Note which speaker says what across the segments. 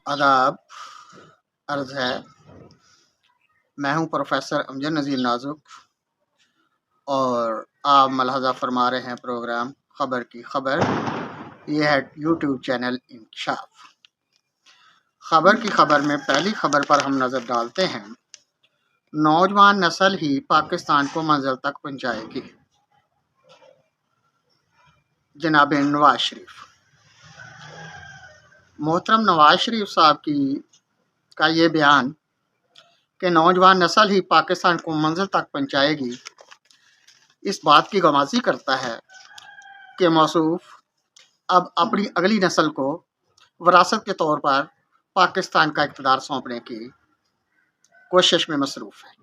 Speaker 1: आदाब अर्ज़ है। मैं हूं प्रोफेसर अमजद नज़ीर नाजुक और आप मलाहज़ा फरमा रहे हैं प्रोग्राम ख़बर की ख़बर। यह है यूट्यूब चैनल इंकशाफ। ख़बर की ख़बर में पहली ख़बर पर हम नज़र डालते हैं। नौजवान नस्ल ही पाकिस्तान को मंजिल तक पहुँचाएगी। जनाब नवाज शरीफ, मोहतरम नवाज शरीफ साहब का ये बयान कि नौजवान नस्ल ही पाकिस्तान को मंजिल तक पहुँचाएगी, इस बात की गवाही करता है कि मौसूफ अब अपनी अगली नस्ल को विरासत के तौर पर पाकिस्तान का इक़्तिदार सौंपने की कोशिश में मसरूफ़ है।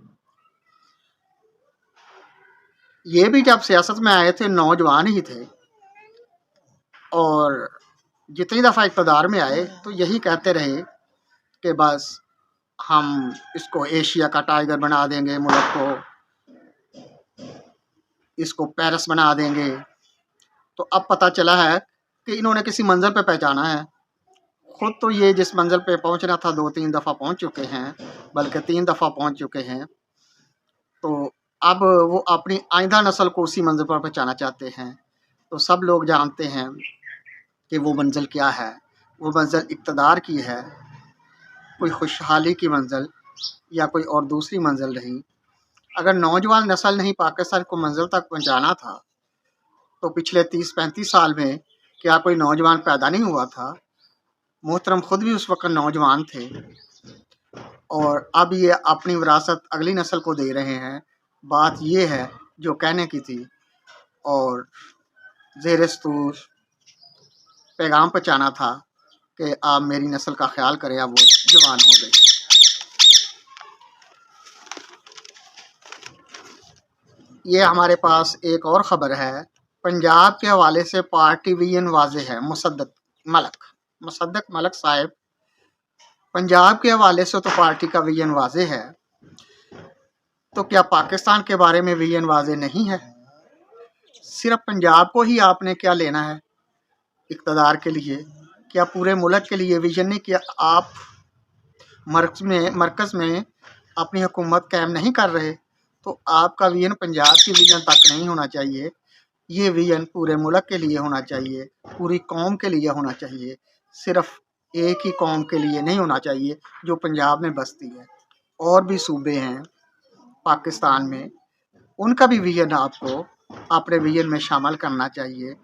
Speaker 1: ये भी जब सियासत में आए थे नौजवान ही थे और जितनी दफ़ा इक़्तिदार में आए तो यही कहते रहे कि बस हम इसको एशिया का टाइगर बना देंगे, मुल्क को इसको पेरिस बना देंगे। तो अब पता चला है कि इन्होंने किसी मंजिल पे पहुंचाना है। खुद तो ये जिस मंजिल पे पहुंचना था 2-3 दफ़ा पहुंच चुके हैं, बल्कि 3 दफ़ा पहुंच चुके हैं। तो अब वो अपनी आइंदा नस्ल को उसी मंजिल पर पहुंचाना चाहते हैं। तो सब लोग जानते हैं कि वो मंजिल क्या है। वो मंजिल इक़्तिदार की है, कोई खुशहाली की मंजिल या कोई और दूसरी मंजिल नहीं। अगर नौजवान नस्ल नहीं पाकिस्तान को मंजिल तक पहुंचाना था तो पिछले 30-35 साल में क्या कोई नौजवान पैदा नहीं हुआ था? मोहतरम खुद भी उस वक्त नौजवान थे और अब ये अपनी विरासत अगली नस्ल को दे रहे हैं। बात ये है जो कहने की थी और ज़ेर-ए-सतूर पैगाम पहुंचाना था कि आप मेरी नस्ल का ख्याल करें। अब वो जवान हो गई। ये हमारे पास एक और ख़बर है। पंजाब के हवाले से पार्टी विजन वाज़ेह है। मुसद्दक मलक साहब, पंजाब के हवाले से तो पार्टी का विजन वाज़ेह है, तो क्या पाकिस्तान के बारे में विजन वाज़ेह नहीं है? सिर्फ पंजाब को ही आपने क्या लेना है इक़्तिदार के लिए? क्या पूरे मुल्क के लिए विजन नहीं किया? आप मरकज़ में अपनी हुकूमत कायम नहीं कर रहे, तो आपका विजन पंजाब की विजन तक नहीं होना चाहिए। ये विजन पूरे मुल्क के लिए होना चाहिए, पूरी कौम के लिए होना चाहिए। सिर्फ एक ही कौम के लिए नहीं होना चाहिए जो पंजाब में बसती है। और भी सूबे हैं पाकिस्तान में, उनका भी विजन आपको अपने विजन में शामिल करना चाहिए,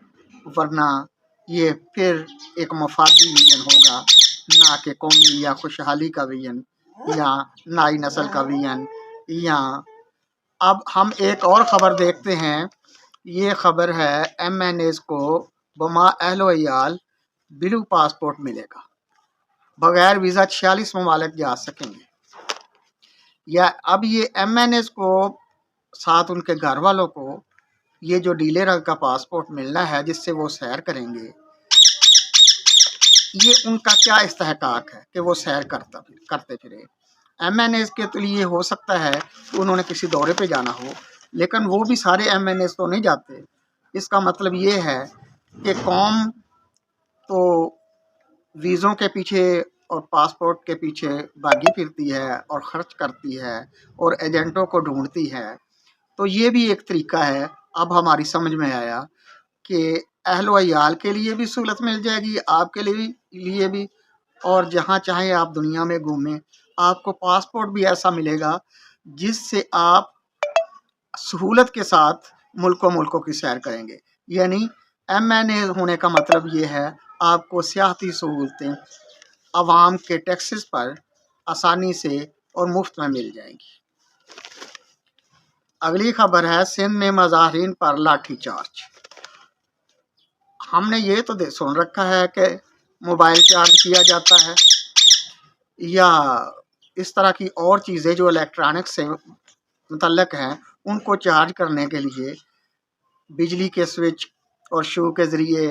Speaker 1: वरना ये फिर एक मफादी विजन होगा, ना कि कौमी या खुशहाली का विजन या नई नस्ल का विजन। या अब हम एक और ख़बर देखते हैं। ये ख़बर है MNAs को बमा अहलो अयाल ब्लू पासपोर्ट मिलेगा, बगैर वीज़ा 46 ममालिक जा सकेंगे। या अब ये MNAs को साथ उनके घर वालों को ये जो नीले रंग का पासपोर्ट मिलना है जिससे वो सैर करेंगे, ये उनका क्या इस्तेहकाक है कि वो सैर करते फिरे। MNAs के तो लिए हो सकता है कि उन्होंने किसी दौरे पे जाना हो, लेकिन वो भी सारे MNAs तो नहीं जाते। इसका मतलब ये है कि कौम तो वीज़ों के पीछे और पासपोर्ट के पीछे भागी फिरती है और ख़र्च करती है और एजेंटों को ढूंढती है। तो ये भी एक तरीका है। अब हमारी समझ में आया कि अहलो अयाल के लिए भी सहूलत मिल जाएगी, आपके लिए भी, और जहाँ चाहें आप दुनिया में घूमें। आपको पासपोर्ट भी ऐसा मिलेगा जिससे आप सहूलत के साथ मुल्कों की सैर करेंगे। यानी MNA होने का मतलब ये है आपको सियाहती सहूलतें आवाम के टैक्सेस पर आसानी से और मुफ्त में मिल जाएंगी। अगली खबर है सिंध में मुजाहिरीन पर लाठीचार्ज। हमने ये तो सुन रखा है कि मोबाइल चार्ज किया जाता है या इस तरह की और चीज़ें जो इलेक्ट्रॉनिक से मुतल्लक हैं उनको चार्ज करने के लिए बिजली के स्विच और शू के ज़रिए,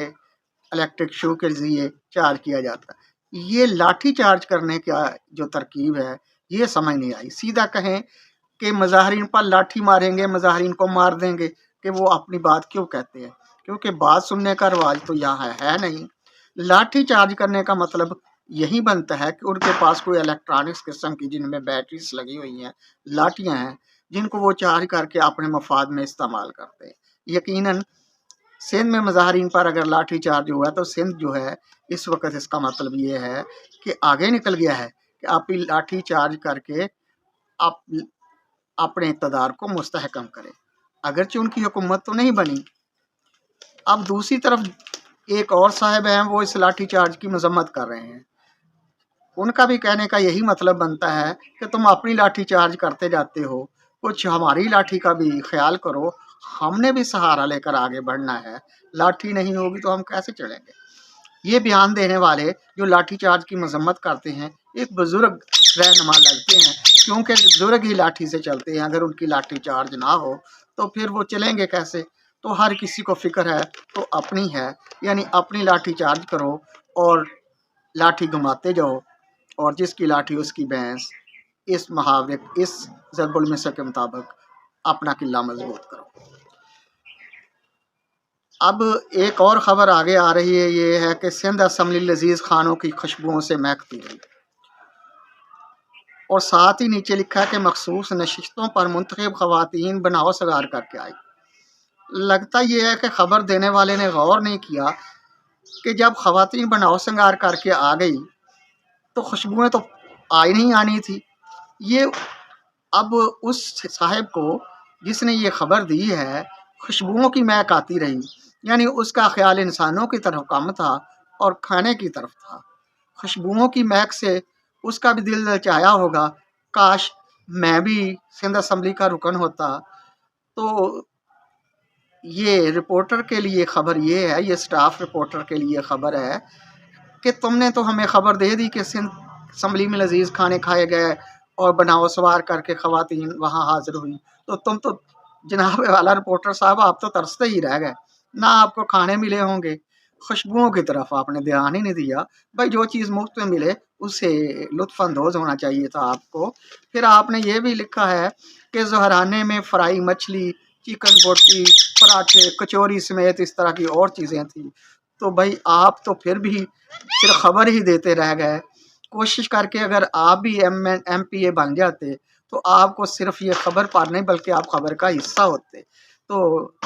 Speaker 1: इलेक्ट्रिक शू के ज़रिए चार्ज किया जाता है। ये लाठी चार्ज करने का जो तरकीब है ये समझ नहीं आई। सीधा कहें कि मुजाहिरीन पर लाठी मारेंगे, मुजाहिरीन को मार देंगे, कि वो अपनी बात क्यों कहते हैं? क्योंकि बात सुनने का रिवाज तो यहाँ है नहीं। लाठी चार्ज करने का मतलब यही बनता है कि उनके पास कोई इलेक्ट्रॉनिक्स किस्म की जिनमें बैटरीज लगी हुई हैं, लाठियाँ हैं, जिनको वो चार्ज करके अपने मफाद में इस्तेमाल करते हैं। यकीनन सिंध में मज़ाहरीन पर अगर लाठी चार्ज हुआ तो सिंध जो है इस वक्त इसका मतलब ये है कि आगे निकल गया है कि आप लाठी चार्ज करके आप अपने इक़्तिदार को मुस्तहकम करें, अगरचे उनकी हुकूमत तो नहीं बनी। अब दूसरी तरफ एक और साहब हैं, वो इस लाठी चार्ज की मजम्मत कर रहे हैं। उनका भी कहने का यही मतलब बनता है कि तुम अपनी लाठी चार्ज करते जाते हो, कुछ हमारी लाठी का भी ख्याल करो, हमने भी सहारा लेकर आगे बढ़ना है, लाठी नहीं होगी तो हम कैसे चलेंगे। ये बयान देने वाले जो लाठी चार्ज की मजम्मत करते हैं एक बुजुर्ग रहनुमा लगते हैं, क्योंकि बुजुर्ग ही लाठी से चलते हैं, अगर उनकी लाठी चार्ज ना हो तो फिर वो चलेंगे कैसे। तो हर किसी को फिक्र है तो अपनी है, यानी अपनी लाठी चार्ज करो और लाठी घुमाते जाओ, और जिसकी लाठी उसकी भैंस, इस मुहावरे इस ज़रबुल मिसल के मुताबिक अपना किला मजबूत करो। अब एक और ख़बर आगे आ रही है, ये है कि सिंध असम्बली लजीज खानों की खुशबुओं से महकती रही, और साथ ही नीचे लिखा है कि मखसूस नशिस्तों पर मुंतखब ख़वातीन बनाओ सगार करके आई। लगता ये है कि ख़बर देने वाले ने गौर नहीं किया कि जब ख़वातीन बनाओ संगार करके आ गई तो खुशबुएं तो आई नहीं आनी थी। ये अब उस साहिब को जिसने ये खबर दी है खुशबुओं की महक आती रही, यानी उसका ख्याल इंसानों की तरफ कम था और खाने की तरफ था। खुशबुओं की महक से उसका भी दिल ललचाया होगा, काश मैं भी सिंध असम्बली का रुकन होता। तो ये रिपोर्टर के लिए खबर ये है, ये स्टाफ रिपोर्टर के लिए खबर है कि तुमने तो हमें खबर दे दी कि सिंध असम्बली में लजीज खाने खाए गए और बनाओ सवार करके ख़वातीन वहाँ हाजिर हुई, तो तुम तो जनाब वाला रिपोर्टर साहब आप तो तरसते ही रह गए, ना आपको खाने मिले होंगे, खुशबुओं की तरफ आपने ध्यान ही नहीं दिया। भाई जो चीज़ मुफ्त में मिले उससे लुत्फ़अंदोज़ होना चाहिए था आपको। फिर आपने ये भी लिखा है कि ज़हराने में फ्राई मछली, चिकन बोटी, पराठे, कचौरी समेत इस तरह की और चीज़ें थी। तो भाई आप तो फिर भी सिर्फ खबर ही देते रह गए। कोशिश करके अगर आप भी MPA बन जाते तो आपको सिर्फ ये खबर पर नहीं बल्कि आप खबर का हिस्सा होते। तो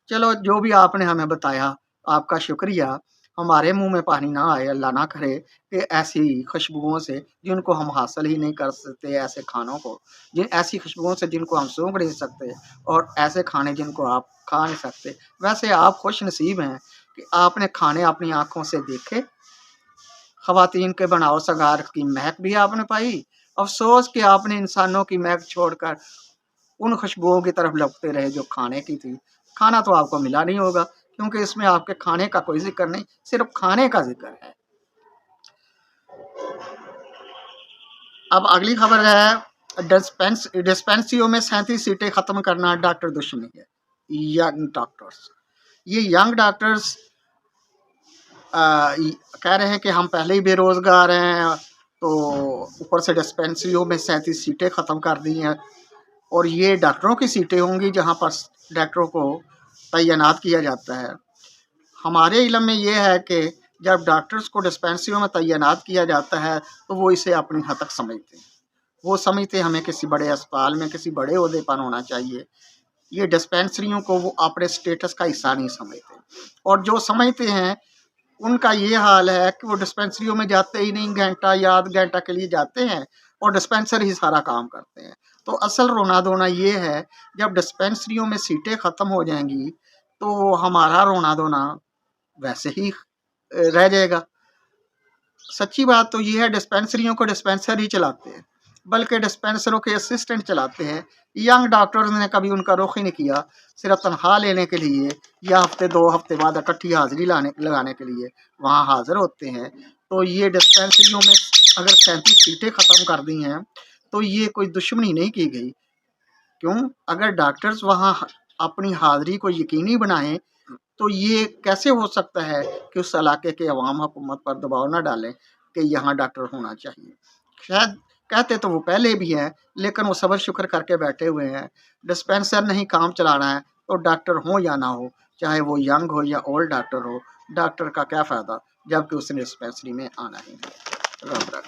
Speaker 1: चलो जो भी आपने हमें बताया आपका शुक्रिया, हमारे मुंह में पानी ना आए, अल्लाह ना करे कि ऐसी खुशबुओं से जिनको हम हासिल ही नहीं कर सकते, ऐसे खानों को जिन ऐसी खुशबुओं से जिनको हम सूंघ नहीं सकते, और ऐसे खाने जिनको आप खा नहीं सकते। वैसे आप खुश नसीब हैं कि आपने खाने अपनी आंखों से देखे, ख़वातीन के बनाओ सगार की महक भी आपने पाई। अफसोस कि आपने इंसानों की महक छोड़कर उन खुशबुओं की तरफ लपकते रहे जो खाने की थी। खाना तो आपको मिला नहीं होगा, क्योंकि इसमें आपके खाने का कोई जिक्र नहीं, सिर्फ खाने का जिक्र है। अब अगली खबर है, डिस्पेंसरियों में 37 सीटें ख़त्म करना डॉक्टर दुश्मनी है। यंग डॉक्टर्स, ये यंग डॉक्टर्स कह रहे हैं कि हम पहले ही बेरोज़गार हैं, तो ऊपर से डिस्पेंसरियों में 37 सीटें ख़त्म कर दी हैं, और ये डॉक्टरों की सीटें होंगी जहां पर डॉक्टरों को तैनात किया जाता है। हमारे इल्म में ये है कि जब डॉक्टर्स को डिस्पेंसरियों में तैनात किया जाता है तो वो इसे अपनी हद तक समझते हैं, वो समझते हमें किसी बड़े अस्पताल में किसी बड़े ओहदे पर होना चाहिए। ये डिस्पेंसरियों को वो अपने स्टेटस का हिस्सा नहीं समझते, और जो समझते हैं उनका ये हाल है कि वो डिस्पेंसरियों में जाते ही नहीं, घंटा या आध घंटा के लिए जाते हैं और डिस्पेंसर ही सारा काम करते हैं। तो असल रोना धोना ये है, जब डिस्पेंसरियों में सीटें ख़त्म हो जाएंगी तो हमारा रोना धोना वैसे ही रह जाएगा। सच्ची बात तो ये है, डिस्पेंसरियों को डिस्पेंसर ही चलाते हैं, बल्कि डिस्पेंसरों के असिस्टेंट चलाते हैं। यंग डॉक्टर्स ने कभी उनका रुख ही नहीं किया, सिर्फ तनख्वाह लेने के लिए या हफ्ते 2 हफ्ते बाद इकट्ठी हाजिरी लगाने के लिए वहाँ हाजिर होते हैं। तो ये डिस्पेंसरियों में अगर 37 सीटें ख़त्म कर दी हैं तो ये कोई दुश्मनी नहीं की गई। क्यों? अगर डॉक्टर्स वहाँ अपनी हाजिरी को यकीनी बनाएं तो ये कैसे हो सकता है कि उस इलाके के अवाम हुकूमत पर दबाव न डालें कि यहाँ डॉक्टर होना चाहिए। शायद कहते तो वो पहले भी हैं, लेकिन वो सब्र शुक्र करके बैठे हुए हैं। डिस्पेंसर नहीं काम चलाना है तो डॉक्टर हो या ना हो, चाहे वो यंग हो या ओल्ड डॉक्टर हो, डॉक्टर का क्या फ़ायदा जबकि उसने डिस्पेंसरी में आना ही नहीं। रब रख।